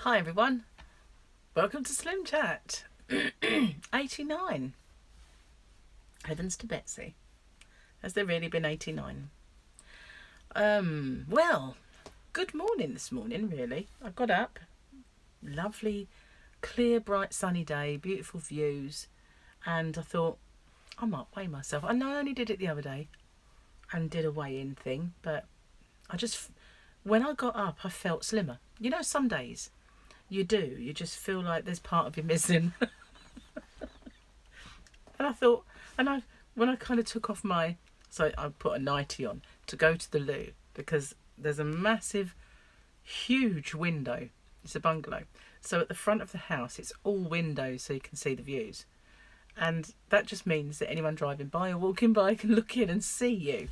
Hi everyone, welcome to SlimChat. 89. Heavens to Betsy. Has there really been 89? Well, good morning this morning, really. I got up, lovely, clear, bright, sunny day, beautiful views, and I thought, I might weigh myself. I know I only did it the other day and did a weigh-in thing, but when I got up, I felt slimmer. You know, some days you just feel like there's part of you missing. And I thought, when I kind of took off so I put a nightie on to go to the loo, because there's a massive, huge window. It's a bungalow. So at the front of the house, it's all windows so you can see the views. And that just means that anyone driving by or walking by can look in and see you.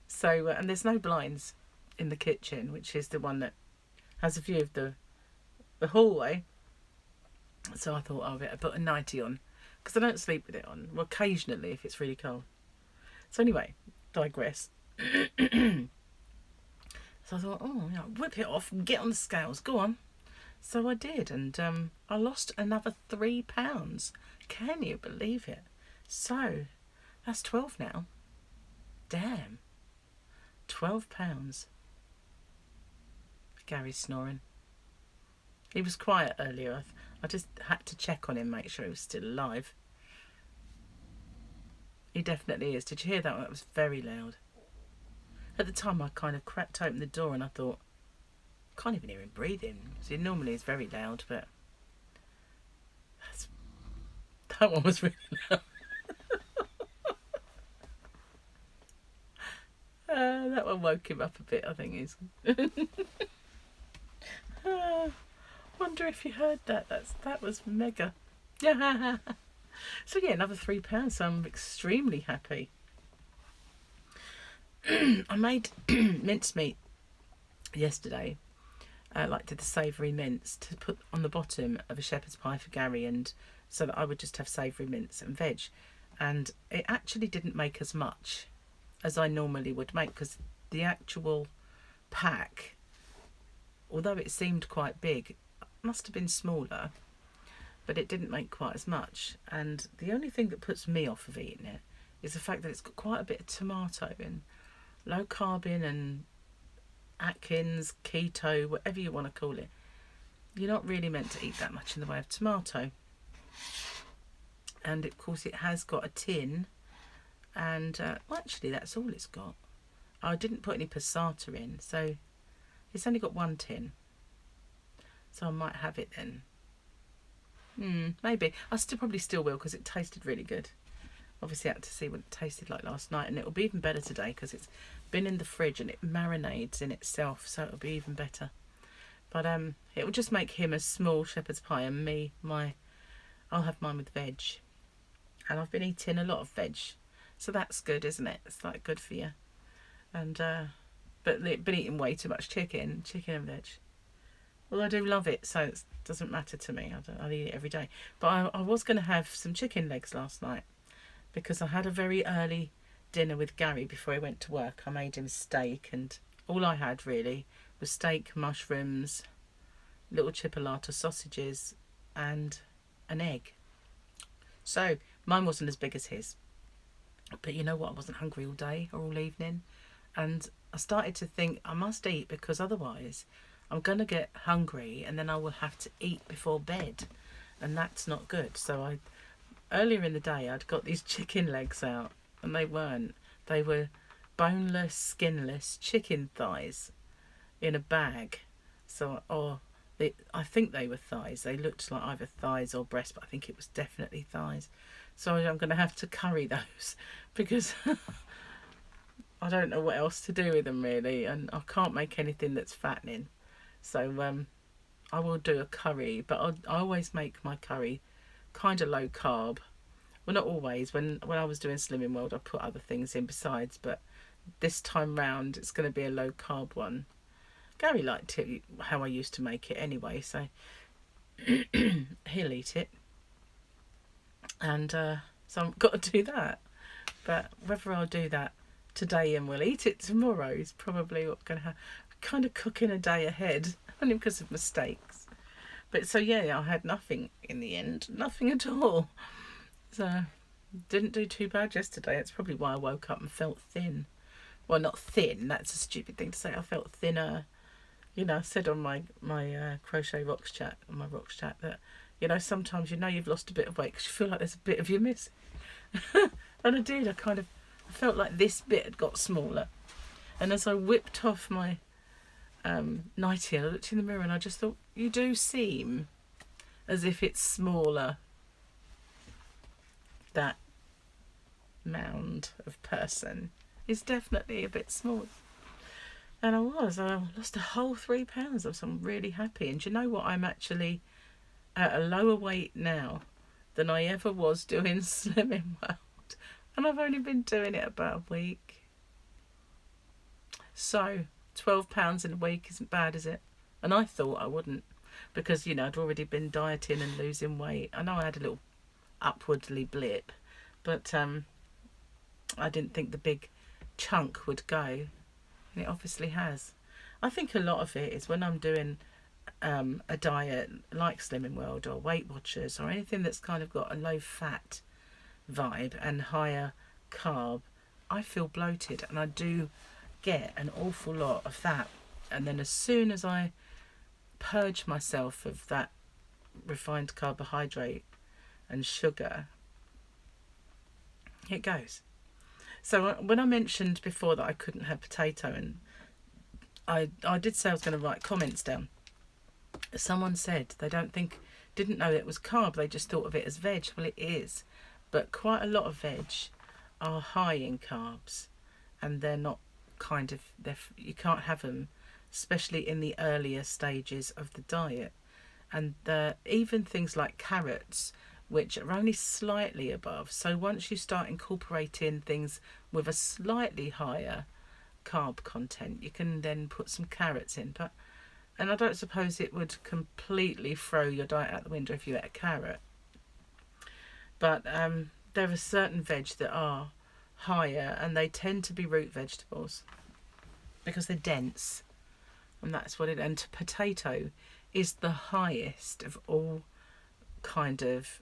So, and there's no blinds in the kitchen, which is the one that has a view of the hallway. So I thought, I better put a nightie on, because I don't sleep with it on. Well, occasionally if it's really cold. So anyway, digress. So I thought, whip it off and get on the scales. Go on. So I did, and I lost another 3 pounds. Can you believe it? So that's 12 now. Damn. 12 pounds. Gary's snoring. He was quiet earlier. I just had to check on him, make sure he was still alive. He definitely is. Did you hear that? That was very loud. At the time, I kind of cracked open the door and I thought, I can't even hear him breathing. So normally it's very loud, but that one was really loud. That one woke him up a bit, I think. He's wonder if you heard that. That was mega. Yeah. So yeah, another 3 pounds. So I'm extremely happy. I made mincemeat yesterday. Did the savoury mince to put on the bottom of a shepherd's pie for Gary, and so that I would just have savoury mince and veg. And it actually didn't make as much as I normally would make, because the actual pack, although it seemed quite big, must have been smaller, but it didn't make quite as much. And the only thing that puts me off of eating it is the fact that it's got quite a bit of tomato in, low carb in, and Atkins, keto, whatever you want to call it. You're not really meant to eat that much in the way of tomato. And of course it has got a tin, and well, actually that's all it's got. I didn't put any passata in, so it's only got one tin. So I might have it then. Maybe. I probably still will, because it tasted really good. Obviously I had to see what it tasted like last night, and it'll be even better today because it's been in the fridge and it marinades in itself, so it'll be even better. But it will just make him a small shepherd's pie, and me, I'll have mine with veg. And I've been eating a lot of veg, so that's good, isn't it? It's like good for you. And but been eating way too much chicken and veg. Well, I do love it, so it doesn't matter to me. I'll eat it every day. But I was going to have some chicken legs last night, because I had a very early dinner with Gary before he went to work. I made him steak, and all I had really was steak, mushrooms, little chipolata sausages, and an egg. So mine wasn't as big as his. But you know what? I wasn't hungry all day or all evening. And I started to think I must eat, because otherwise I'm going to get hungry and then I will have to eat before bed. And that's not good. So earlier in the day, I'd got these chicken legs out, and they weren't. They were boneless, skinless chicken thighs in a bag. So, I think they were thighs. They looked like either thighs or breast, but I think it was definitely thighs. So I'm going to have to curry those, because I don't know what else to do with them really, and I can't make anything that's fattening. So I will do a curry, but I always make my curry kind of low carb. Well, not always. When I was doing Slimming World, I put other things in besides, but this time round it's going to be a low carb one. Gary liked it how I used to make it anyway, so he'll eat it. And so I've got to do that. But whether I'll do that today and we'll eat it tomorrow is probably what's going to happen. Kind of cooking a day ahead, only because of mistakes. But so yeah, I had nothing in the end, nothing at all. So didn't do too bad yesterday. It's probably why I woke up and felt thin. Well, not thin. That's a stupid thing to say. I felt thinner. You know, I said on my crochet rocks chat, on my rocks chat, that sometimes you've lost a bit of weight because you feel like there's a bit of you missing. And I did. I felt like this bit had got smaller. And as I whipped off my nightie, I looked in the mirror and I just thought, you do seem as if it's smaller. That mound of person is definitely a bit smaller. And I lost a whole 3 pounds. I'm really happy. And do you know what? I'm actually at a lower weight now than I ever was doing Slimming World. And I've only been doing it about a week. So 12 pounds in a week isn't bad, is it? And I thought I wouldn't, because I'd already been dieting and losing weight. I know I had a little upwardly blip, but I didn't think the big chunk would go, and it obviously has. I think a lot of it is when I'm doing a diet like Slimming World or Weight Watchers or anything that's kind of got a low fat vibe and higher carb, I feel bloated, and I do get an awful lot of that. And then as soon as I purge myself of that refined carbohydrate and sugar, it goes. So when I mentioned before that I couldn't have potato, and I did say I was going to write comments down, someone said they didn't know it was carb, they just thought of it as veg. Well, it is, but quite a lot of veg are high in carbs, and they're not you can't have them, especially in the earlier stages of the diet. And even things like carrots, which are only slightly above. So once you start incorporating things with a slightly higher carb content, you can then put some carrots in. And I don't suppose it would completely throw your diet out the window if you ate a carrot. But there are certain veg that are higher, and they tend to be root vegetables because they're dense. And that's what and potato is the highest of all kind of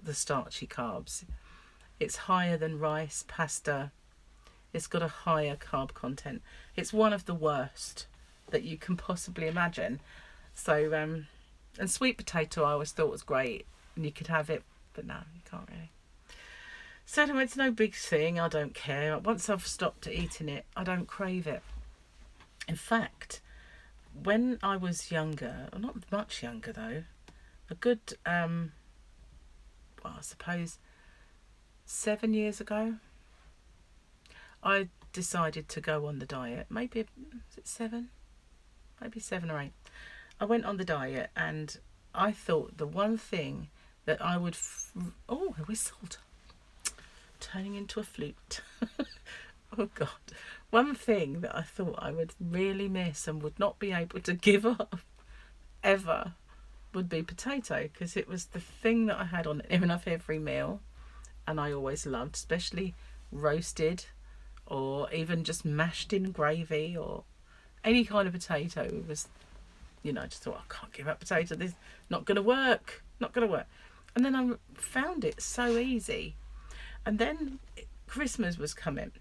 the starchy carbs. It's higher than rice, pasta. It's got a higher carb content. It's one of the worst that you can possibly imagine. So and sweet potato I always thought was great, and you could have it, but no, you can't really. So anyway, it's no big thing. I don't care. Once I've stopped eating it, I don't crave it. In fact, when I was younger, not much younger though, a good well, I suppose 7 years ago, I decided to go on the diet. Maybe, is it 7? Maybe 7 or 8. I went on the diet, and I thought the one thing that I would... Oh, I whistled. Turning into a flute. Oh, God. One thing that I thought I would really miss and would not be able to give up ever would be potato, because it was the thing that I had on near enough every meal, and I always loved, especially roasted or even just mashed in gravy or any kind of potato. It was, I just thought, I can't give up potato. This is not going to work. Not going to work. And then I found it so easy. And then Christmas was coming,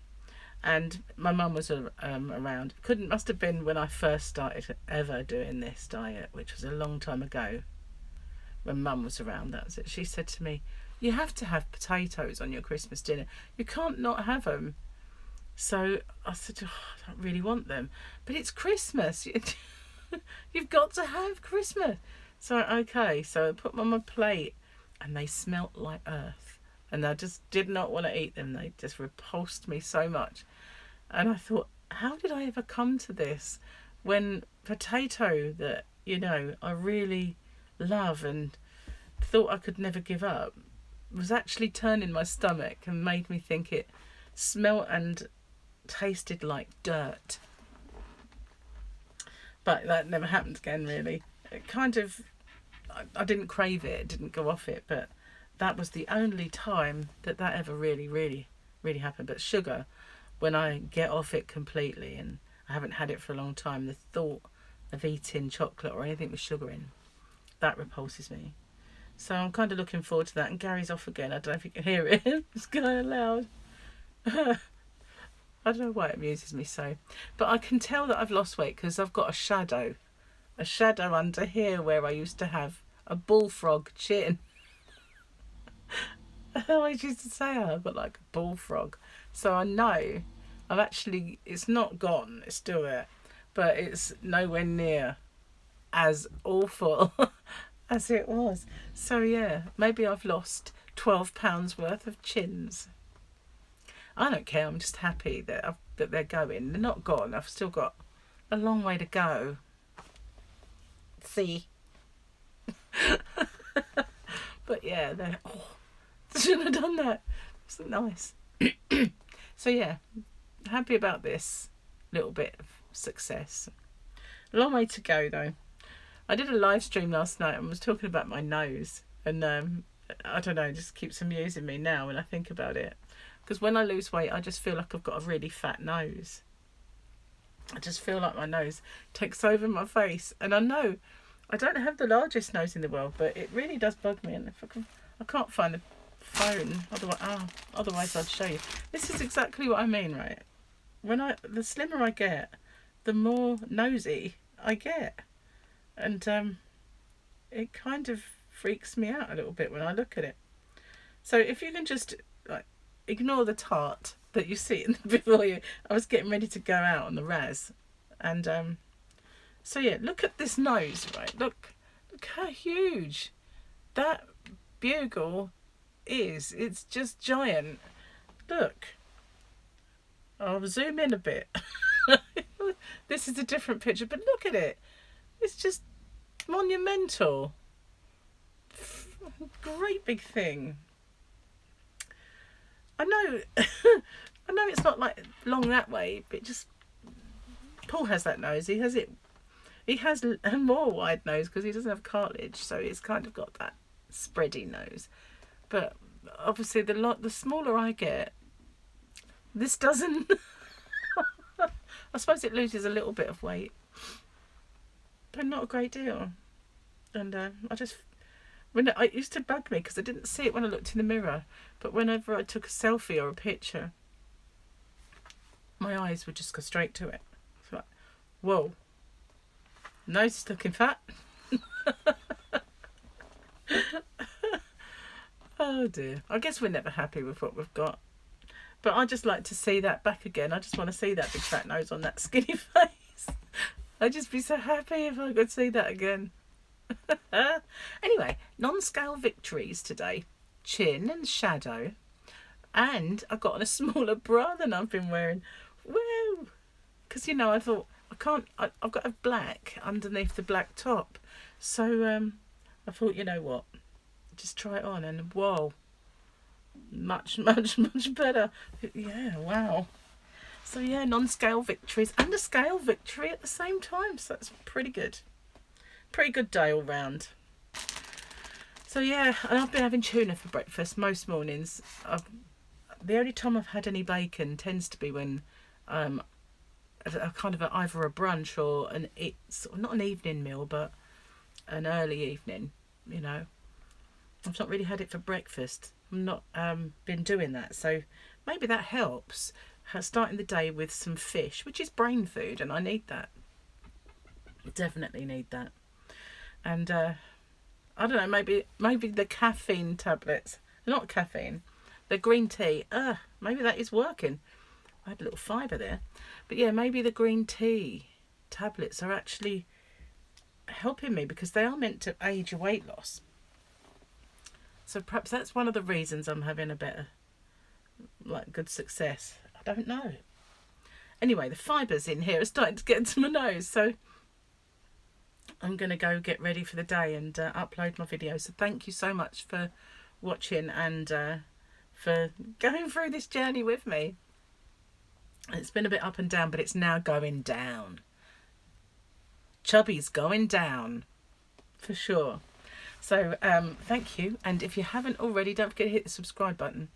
and my mum was around. Must have been when I first started ever doing this diet, which was a long time ago. When Mum was around, that's it. She said to me, "You have to have potatoes on your Christmas dinner. You can't not have them." So I said, "Oh, I don't really want them, but it's Christmas. You've got to have Christmas." So okay, so I put them on my plate, and they smelt like earth. And I just did not want to eat them. They just repulsed me so much. And I thought, how did I ever come to this when potato that, I really love and thought I could never give up was actually turning my stomach and made me think it smelt and tasted like dirt. But that never happened again, really. It kind of, I didn't crave it, didn't go off it, but that was the only time that ever really, really, really happened. But sugar, when I get off it completely, and I haven't had it for a long time, the thought of eating chocolate or anything with sugar in That repulses me. So I'm kind of looking forward to that. And Gary's off again. I don't know if you can hear it. It's kind of loud. I don't know why it amuses me so. But I can tell that I've lost weight because I've got a shadow. A shadow under here where I used to have a bullfrog chin. I always used to say I've got like a bullfrog. So I know I've actually, it's not gone. It's still there. But it's nowhere near as awful as it was. So yeah, maybe I've lost 12 pounds worth of chins. I don't care. I'm just happy that they're going. They're not gone. I've still got a long way to go. See. But yeah, they're, oh, shouldn't have done that. It's nice. So yeah, happy about this little bit of success. A long way to go though. I did a live stream last night and was talking about my nose, and I don't know, it just keeps amusing me now when I think about it, because when I lose weight I just feel like I've got a really fat nose. I just feel like my nose takes over my face, and I know I don't have the largest nose in the world, but it really does bug me. And if I can't find the phone, otherwise I'd show you. This is exactly what I mean, right? The slimmer I get, the more nosy I get. And it kind of freaks me out a little bit when I look at it. So if you can just like ignore the tart that you see before you, I was getting ready to go out on the Raz, and so yeah, look at this nose, right? Look how huge that bugle is. It's just giant. Look, I'll zoom in a bit. This is a different picture, but look at it. It's just monumental. Great big thing. I know I know it's not like long that way, but just Paul has that nose. He has a more wide nose because he doesn't have cartilage, so he's kind of got that spready nose. But obviously the smaller I get, this doesn't. I suppose it loses a little bit of weight, but not a great deal. And it used to bug me because I didn't see it when I looked in the mirror, but whenever I took a selfie or a picture, my eyes would just go straight to it. It's like, whoa, nose is looking fat. Oh dear. I guess we're never happy with what we've got. But I just like to see that back again. I just want to see that big fat nose on that skinny face. I'd just be so happy if I could see that again. Anyway, non-scale victories today. Chin and shadow. And I got on a smaller bra than I've been wearing. Woo! Because, you know, I thought, I've got to have black underneath the black top. So I thought, you know what? Just try it on, and whoa. Much better. Yeah, wow. So yeah, non-scale victories and a scale victory at the same time. So that's pretty good. Pretty good day all round. So yeah, and I've been having tuna for breakfast most mornings. The only time I've had any bacon tends to be when a kind of either a brunch or it's not an evening meal, but an early evening. You know, I've not really had it for breakfast. I've not been doing that, so maybe that helps. Starting the day with some fish, which is brain food, and I need that. Definitely need that. And I don't know, maybe the caffeine tablets, not caffeine, the green tea. Maybe that is working. I had a little fibre there, but yeah, maybe the green tea tablets are actually helping me because they are meant to aid your weight loss. So perhaps that's one of the reasons I'm having a better, good success. I don't know. Anyway, the fibres in here are starting to get into my nose, so I'm going to go get ready for the day and upload my video. So thank you so much for watching and for going through this journey with me. It's been a bit up and down, but it's now going down. Chubby's going down, for sure. So thank you, and if you haven't already, don't forget to hit the subscribe button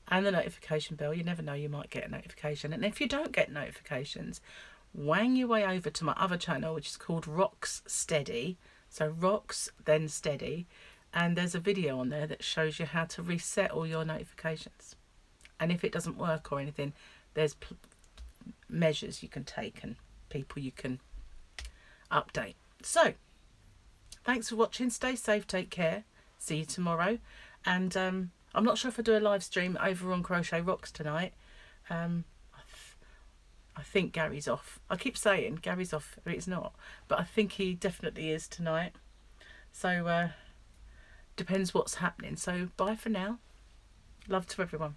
and the notification bell. You never know, you might get a notification. And if you don't get notifications, wang your way over to my other channel, which is called Rocks Steady. So rocks, then steady. And there's a video on there that shows you how to reset all your notifications. And if it doesn't work or anything, there's measures you can take and people you can update. So thanks for watching. Stay safe, take care. See you tomorrow. And I'm not sure if I do a live stream over on Crochet Rocks tonight. I think Gary's off. I keep saying Gary's off, but it's not. But I think he definitely is tonight. So depends what's happening. So bye for now. Love to everyone.